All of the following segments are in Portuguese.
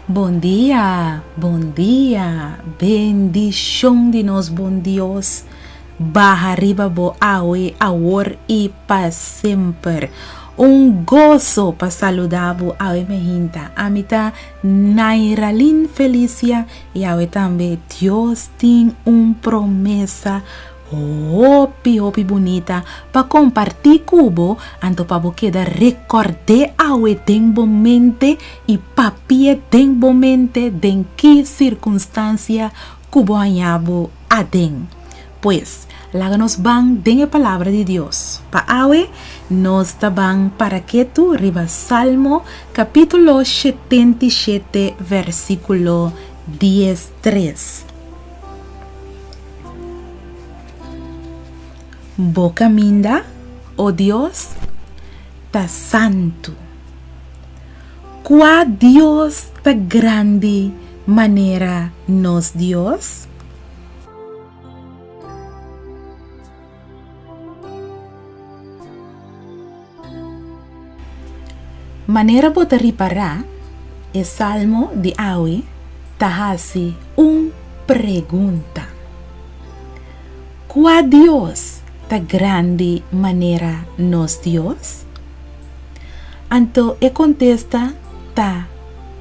Bom dia, bendición de nos bom Dios, baja arriba bo awe, ahora y para siempre. Gozo para saludar bo awe me hinta, amita Nairalin Felicia y awe también Dios tiene promesa Hopi bonita para compartir cubo anto para queda recordar awe den momente y papie den momente den que circunstancia cubo añabo aden. Pues láganos van den la palabra de Dios. Pa awe nos taban para que tú riba Salmo capítulo 77 versículo 13. Boca minda, oh Dios, ta santo. Qua Dios ta grande manera nos Dios. Manera bota ripará, el salmo de awe ta hace pregunta. Qua Dios ta grande manera nos Dios? Anto contesta ta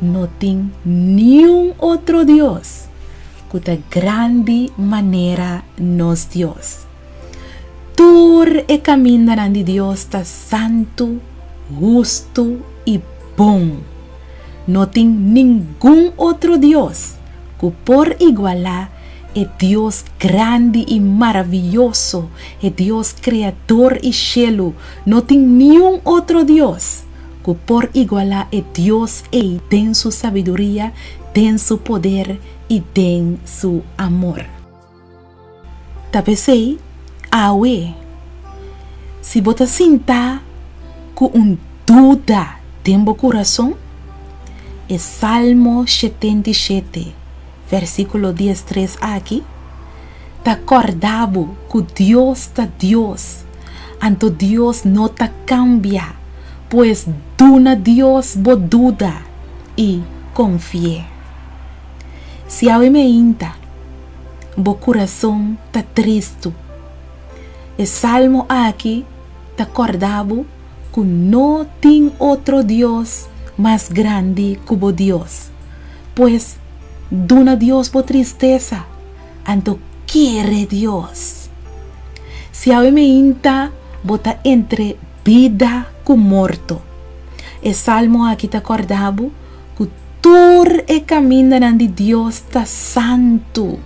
no tin ni un otro Dios que ta grande manera nos Dios. Tur camina de Dios ta santo, justo y bom. No tin ningún otro Dios que por igualar Dios grande y maravilloso, Dios creador y cielo. No tiene ni un otro Dios que por igualar Dios den su sabiduría, den su poder y den su amor. Tapesei, awe, si bota sinta con duda tembo corazón, el Salmo 77 versículo 13 aquí, ta acordabo que Dios ta Dios, anto Dios no ta cambia, pues duna Dios bo duda y confíe. Si awe me inta, bo corazón ta triste, el salmo aquí ta acordabo que no tiene otro Dios más grande que bo Dios, pues duna Dios por tristeza, anto quiere Dios. Si awe me inta, bota entre vida con muerto. El salmo aquí te acordabo que tur camina de Dios ta santo.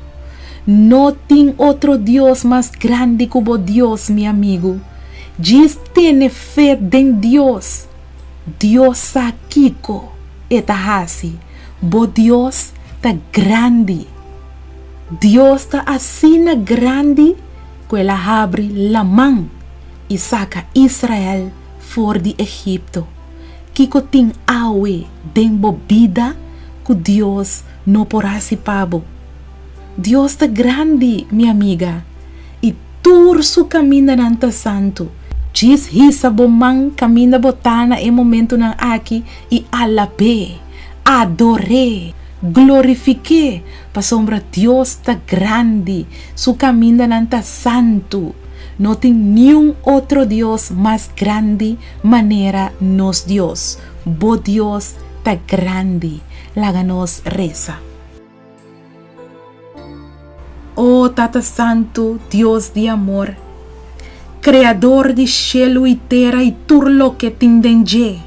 No tiene otro Dios más grande como Dios, mi amigo. Dios tiene fe en Dios. Dios akiko etahasi. Bo Dios ta grande. Dios ta así na grande que la abre la mano y saca Israel fuera de Egipto. Kiko tin awe den bobida que Dios no porá si pabo. Dios ta grande, mi amiga, y tur su camina nanta santo. Diz hisa boman camina botana e momento na aqui e alabé, adoré, glorifiqué, pa sombra Dios ta grande, su camino nanta santo. No tiene ni un otro Dios más grande manera nos Dios. Bo Dios ta grande, láganos reza. Oh Tata Santo, Dios de amor, Creador de cielo y tierra y todo lo que tindenge,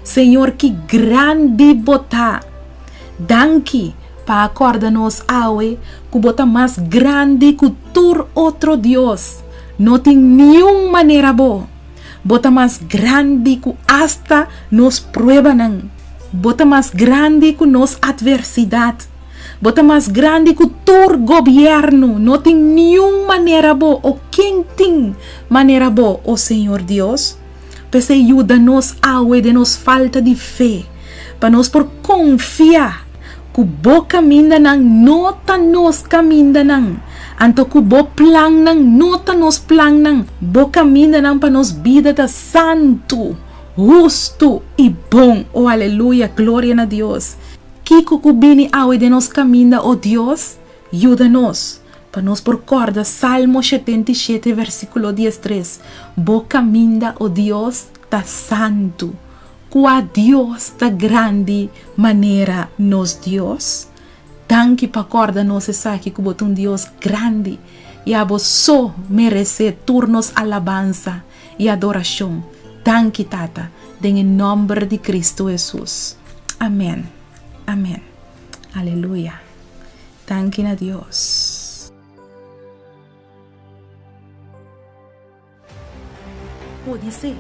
Señor que grande bota, danki pa acordarnos awe que bota más grande que todo otro Dios, no tiene ni una manera bo, bota más grande que hasta nos prueban, bota más grande que nos adversidad, bota más grande que todo gobierno, no tiene ni una manera bo, o quien tiene manera bo, oh Señor Dios, pues ayúdanos awe de nos falta de fe, para nos por confiar, que bo camina nang nota nos camina nang, anto que bo plan nang nota nos plan nang, bo camina nang para nos vida da santo, justo y bom, oh aleluya, gloria a Dios. Kiko kubini awe de nos caminha, oh Deus, ajuda-nos. Para nos procordar, Salmo 77, versículo 13. Bo caminha, oh Deus, tá santo. Qua Deus tá grande maneira nos Deus. Tanque para corda nos sabe que botou Deus grande. E a só merece turnos alabança e adoração. Tanque tata, em nome de Cristo Jesus. Amém. Amém. Aleluia. Tanque a Deus. Pode ser,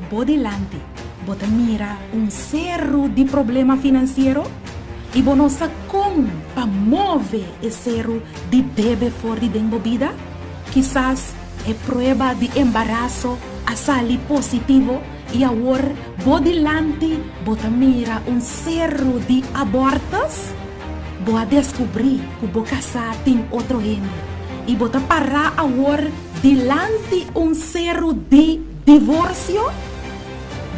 bodilante, bota mira cerro de problema financeiro e bonosa como para mover esse cerro de deve for de vida. Quizás é prova de embaraço a sair positivo e agora bodilante bota mira cerro de abortos. Boa descobrir que o casar tem outro gênero e bota parar agora dilante cerro de divórcio.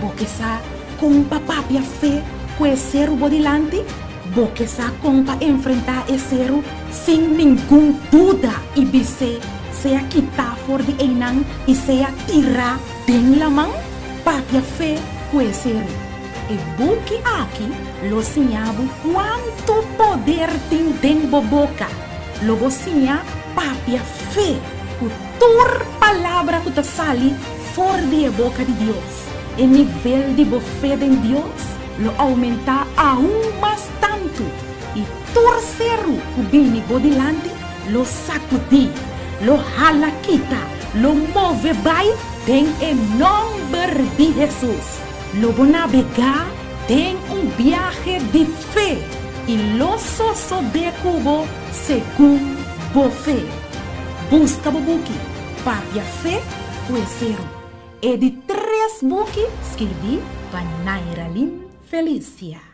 Porque sa com papapia fé com esse cerro bodilante. Porque sa com para enfrentar esse cerro sem nenhum dúvida e bise seja quitar fora de enang e seja tirar bem la mão. Papia fé com esse cerro. E buque aqui, lo sinhabo quanto poder tem dentro boca. Logo sinha, papia fé, com toda palavra que te sale fora da boca de Deus. E nível de fé em Deus, lo aumenta aún mais tanto. E torcero o bini bodilante, lo sacudi, lo hala quita, lo move vai, tem em nome de Jesus. Logo navegar tem viaje de fé e lo soso de cubo segundo fé. Busca o buque, papia fé, conheceram. E de 3 buques escrevi para Nairalin Felícia.